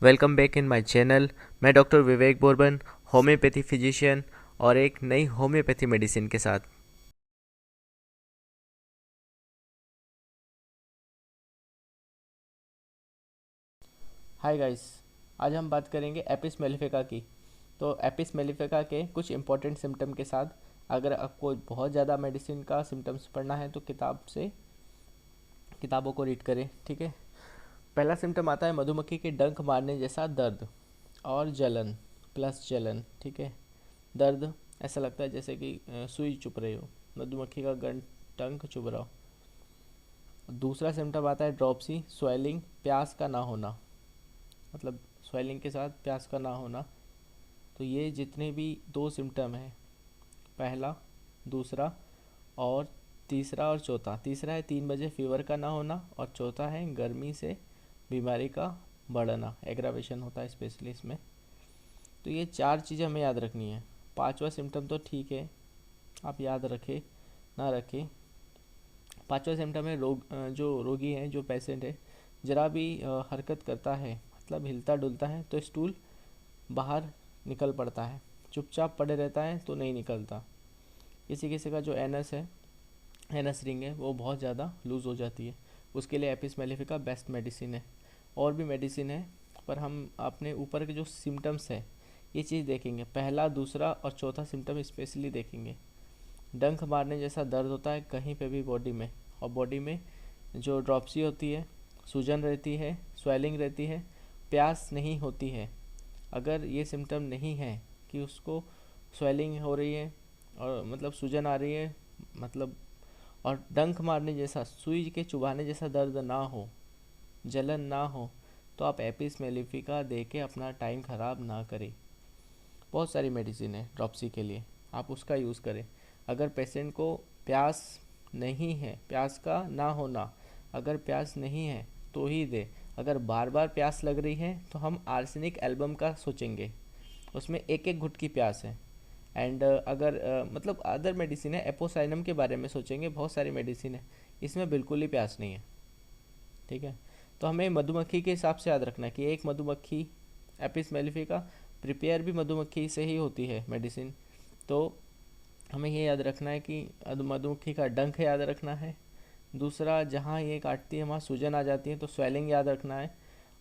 Welcome back in my channel. मैं doctor विवेक bourbon, homeopathy physician और एक नई होम्योपैथी मेडिसिन के साथ। हाय गाइस, आज हम बात करेंगे एपिस मेलिफिका की। तो एपिस मेलिफिका के कुछ इंपॉर्टेंट सिम्टम के साथ, अगर आपको बहुत ज़्यादा मेडिसिन का सिम्टम्स पढ़ना है तो किताबों को रीड करें, ठीक है। पहला सिम्टम आता है मधुमक्खी के डंक मारने जैसा दर्द और जलन, प्लस जलन, ठीक है। दर्द ऐसा लगता है जैसे कि सुई चुभ रही हो, मधुमक्खी का गन टंक चुभ रहा हो। दूसरा सिम्टम आता है ड्रॉपसी, स्वेलिंग, प्यास का ना होना, मतलब स्वेलिंग के साथ प्यास का ना होना। तो ये जितने भी दो सिम्टम हैं, पहला, दूसरा और तीसरा और चौथा। तीसरा है 3 बजे फीवर का ना होना और चौथा है गर्मी से बीमारी का बढ़ना, एग्रावेशन होता है स्पेशली इसमें। तो ये चार चीज़ें हमें याद रखनी है। पांचवा सिम्टम तो ठीक है, आप याद रखें ना रखें। पांचवा सिम्टम है जो रोगी है, जो पेशेंट है, जरा भी हरकत करता है, मतलब हिलता डुलता है तो स्टूल बाहर निकल पड़ता है, चुपचाप पड़े रहता है तो नहीं निकलता। किसी किसी का जो एनस है, एनस रिंग है, वो बहुत ज़्यादा लूज़ हो जाती है, उसके लिए एपिस मेलिफिका बेस्ट मेडिसिन है। और भी मेडिसिन है, पर हम अपने ऊपर के जो सिम्टम्स है ये चीज़ देखेंगे। पहला, दूसरा और चौथा सिम्टम स्पेशली देखेंगे। डंक मारने जैसा दर्द होता है कहीं पे भी बॉडी में, और बॉडी में जो ड्रॉप्सी होती है, सूजन रहती है, स्वेलिंग रहती है, प्यास नहीं होती है। अगर ये सिम्टम नहीं है कि उसको स्वेलिंग हो रही है और मतलब सूजन आ रही है, मतलब, और डंक मारने जैसा, सुई के चुभाने जैसा दर्द ना हो, जलन ना हो, तो आप एपिस मेलिफिका दे के अपना टाइम ख़राब ना करें। बहुत सारी मेडिसिन है ड्रॉप्सी के लिए, आप उसका यूज़ करें। अगर पेशेंट को प्यास नहीं है, प्यास का ना होना, अगर प्यास नहीं है तो ही दे। अगर बार बार प्यास लग रही है तो हम आर्सेनिक एल्बम का सोचेंगे, उसमें एक एक घुट की प्यास है। एंड अगर मतलब अदर मेडिसिन है, एपोसाइनम के बारे में सोचेंगे, बहुत सारी मेडिसिन है, इसमें बिल्कुल ही प्यास नहीं है, ठीक है। तो हमें मधुमक्खी के हिसाब से याद रखना है कि एक मधुमक्खी, एपिस मेलिफिका प्रिपेयर भी मधुमक्खी से ही होती है मेडिसिन। तो हमें ये याद रखना है कि मधुमक्खी का डंक याद रखना है। दूसरा, जहाँ ये काटती है वहाँ सूजन आ जाती है तो स्वेलिंग याद रखना है।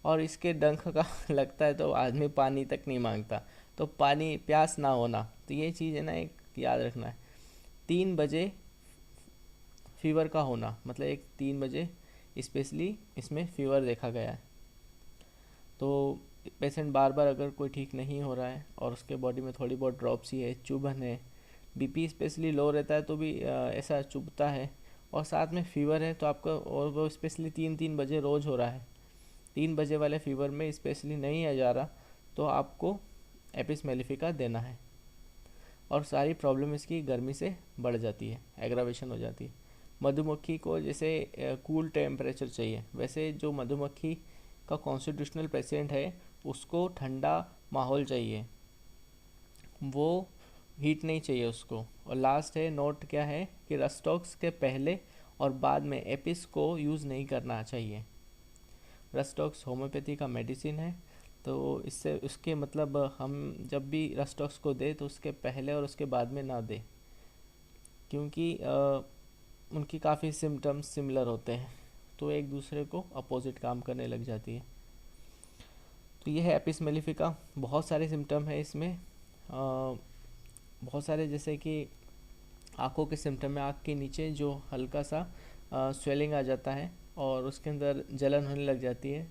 और इसके डंक का लगता है तो आदमी पानी तक नहीं मांगता, तो पानी, प्यास ना होना, तो ये चीज़ है ना, एक याद रखना है। 3 बजे फीवर का होना, मतलब एक 3 बजे स्पेशली इसमें फीवर देखा गया है। तो पेशेंट बार बार अगर कोई ठीक नहीं हो रहा है और उसके बॉडी में थोड़ी बहुत ड्रॉप्सी है, चुभन है, बीपी स्पेशली लो रहता है तो भी ऐसा चुभता है, और साथ में फीवर है तो आपका, और वो स्पेशली 3-3 बजे रोज़ हो रहा है, 3 बजे वाले फीवर में स्पेशली नहीं आ जा रहा, तो आपको एपिस मेलिफिका देना है। और सारी प्रॉब्लम इसकी गर्मी से बढ़ जाती है, एग्रावेशन हो जाती है। मधुमक्खी को जैसे कूल टेम्परेचर चाहिए, वैसे जो मधुमक्खी का कॉन्स्टिट्यूशनल पेशेंट है उसको ठंडा माहौल चाहिए, वो हीट नहीं चाहिए उसको। और लास्ट है नोट, क्या है कि रस्टॉक्स के पहले और बाद में एपिस को यूज़ नहीं करना चाहिए। रस्टॉक्स होम्योपैथी का मेडिसिन है, तो इससे उसके मतलब हम जब भी रस्टॉक्स को दे तो उसके पहले और उसके बाद में ना दे, क्योंकि उनकी काफ़ी सिम्टम्स सिमिलर होते हैं, तो एक दूसरे को अपोजिट काम करने लग जाती है। तो ये है एपिस मेलिफिका। बहुत सारे सिम्टम है इसमें, बहुत सारे, जैसे कि आँखों के सिम्टम है, आँख के नीचे जो हल्का सा स्वेलिंग आ जाता है और उसके अंदर जलन होने लग जाती है,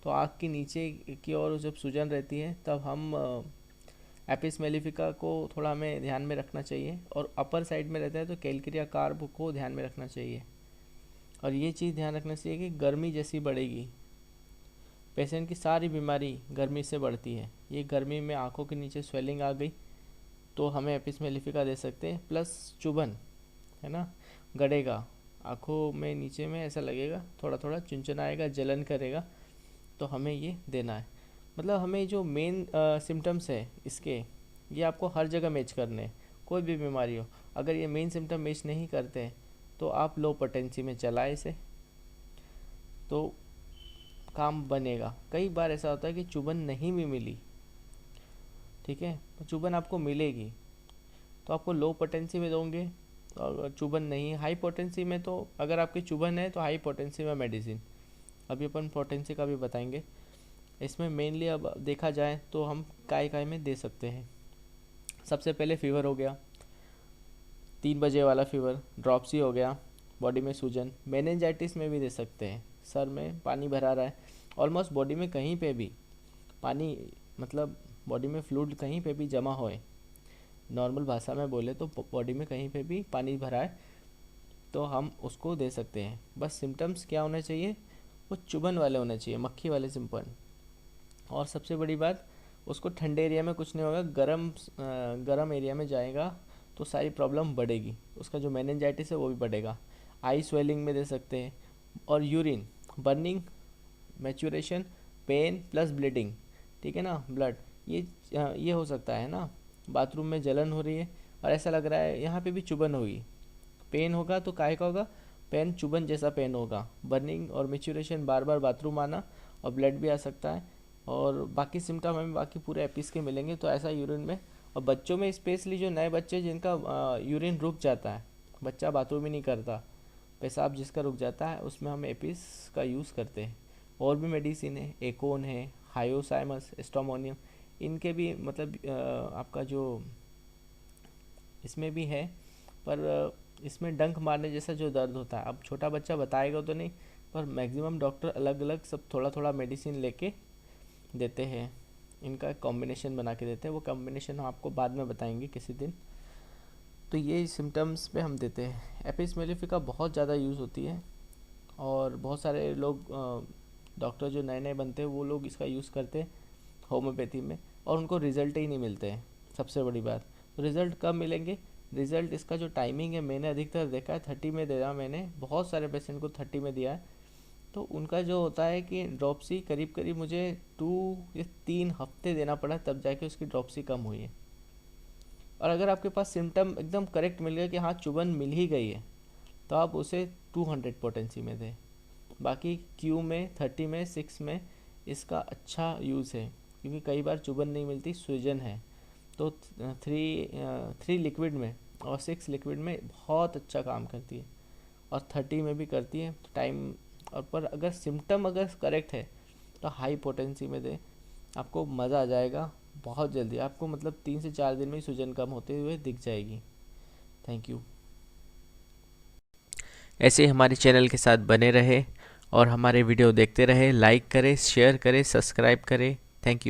तो आँख के नीचे की ओर जब सूजन रहती है तब हम एपिस मेलिफिका को थोड़ा हमें ध्यान में रखना चाहिए। और अपर साइड में रहता है तो कैलकेरिया कार्ब को ध्यान में रखना चाहिए। और ये चीज़ ध्यान रखना चाहिए कि गर्मी जैसी बढ़ेगी, पेशेंट की सारी बीमारी गर्मी से बढ़ती है, ये गर्मी में आँखों के नीचे स्वेलिंग आ गई तो हमें एपिस मेलिफिका दे सकते हैं। प्लस चुभन है ना, गड़ेगा, आँखों में नीचे में ऐसा लगेगा, थोड़ा थोड़ा चुनचुनाएगा, जलन करेगा, तो हमें ये देना है। मतलब हमें जो मेन सिम्टम्स है इसके, ये आपको हर जगह मैच करने हैं, कोई भी बीमारी हो। अगर ये मेन सिम्टम मैच नहीं करते हैं तो आप लो पोटेंसी में चलाए इसे। तो काम बनेगा। कई बार ऐसा होता है कि चुभन नहीं भी मिली, ठीक है, तो चुभन आपको मिलेगी तो आपको लो पोटेंसी में दोगे, और चुभन नहीं हाई पोटेंसी में, तो अगर आपकी चुभन है तो हाई पोटेंसी में मेडिसिन, अभी अपन पोटेंसी का भी बताएंगे। इसमें मेनली अब देखा जाए तो हम काय में दे सकते हैं। सबसे पहले फीवर हो गया, 3 बजे वाला फीवर, ड्रॉपसी हो गया, बॉडी में सूजन, मेनिंजाइटिस में भी दे सकते हैं। सर में पानी भरा रहा है, ऑलमोस्ट बॉडी में कहीं पे भी पानी, मतलब बॉडी में फ्लूइड कहीं पे भी जमा होए, नॉर्मल भाषा में बोले तो बॉडी में कहीं पे भी पानी भरा है, तो हम उसको दे सकते हैं। बस सिम्टम्स क्या होने चाहिए, वो चुभन वाले होने चाहिए, मक्खी वाले सिम्पटम। और सबसे बड़ी बात, उसको ठंडे एरिया में कुछ नहीं होगा, गरम एरिया में जाएगा तो सारी प्रॉब्लम बढ़ेगी, उसका जो मेनिंजाइटिस है वो भी बढ़ेगा। आई स्वेलिंग में दे सकते हैं। और urine, burning, maturation, pain plus bleeding, ठीक है ना, ब्लड, ये हो सकता है ना। बाथरूम में जलन हो रही है और ऐसा लग रहा है यहाँ पे भी चुभन होगी, पेन होगा तो काहे का होगा, पेन चुभन जैसा पेन होगा। बर्निंग और मैचुरेशन, बार बार बाथरूम आना, और ब्लड भी आ सकता है। और बाकी सिम्टम हमें बाकी पूरे एपिस के मिलेंगे, तो ऐसा यूरिन में। और बच्चों में स्पेशली जो नए बच्चे जिनका यूरिन रुक जाता है, बच्चा बाथरूम ही नहीं करता, पेशाब जिसका रुक जाता है, उसमें हम एपिस का यूज़ करते हैं। और भी मेडिसिन है, एकोन है, हायोसाइमस, एस्टोमोनियम, इनके भी मतलब आपका जो इसमें भी है, पर इसमें डंक मारने जैसा जो दर्द होता है, अब छोटा बच्चा बताएगा तो नहीं, पर मैक्सिमम डॉक्टर अलग अलग सब थोड़ा थोड़ा मेडिसिन लेके देते हैं, इनका कॉम्बिनेशन बना के देते हैं। वो कॉम्बिनेशन हम आपको बाद में बताएंगे किसी दिन। तो ये सिम्टम्स पे हम देते हैं। एपिस मेलिफिका बहुत ज़्यादा यूज़ होती है, और बहुत सारे लोग डॉक्टर जो नए नए बनते हैं वो लोग इसका यूज़ करते हैं होम्योपैथी में, और उनको रिज़ल्ट ही नहीं मिलते हैं। सबसे बड़ी बात, तो रिज़ल्ट कब मिलेंगे, रिज़ल्ट इसका जो टाइमिंग है, मैंने अधिकतर देखा है 30 में दिया, मैंने बहुत सारे पेशेंट को 30 में दिया है। तो उनका जो होता है कि ड्रॉपसी करीब करीब मुझे 2 या 3 हफ्ते देना पड़ा, तब जाके उसकी ड्रॉपसी कम हुई है। और अगर आपके पास सिम्टम एकदम करेक्ट मिल गया कि हाँ चुभन मिल ही गई है, तो आप उसे 200 पोटेंसी में दें। बाकी क्यू में, 30 में, 6 में इसका अच्छा यूज़ है, क्योंकि कई बार चुभन नहीं मिलती, सूजन है। तो 3 लिक्विड में और 6 लिक्विड में बहुत अच्छा काम करती है, और 30 में भी करती है टाइम। और पर अगर सिम्टम अगर करेक्ट है तो हाई पोटेंसी में दे, आपको मज़ा आ जाएगा। बहुत जल्दी आपको मतलब 3 से 4 दिन में ही सूजन कम होते हुए दिख जाएगी। Thank you. ऐसे हमारे चैनल के साथ बने रहे और हमारे वीडियो देखते रहे, लाइक करें, शेयर करें, सब्सक्राइब करें। Thank you.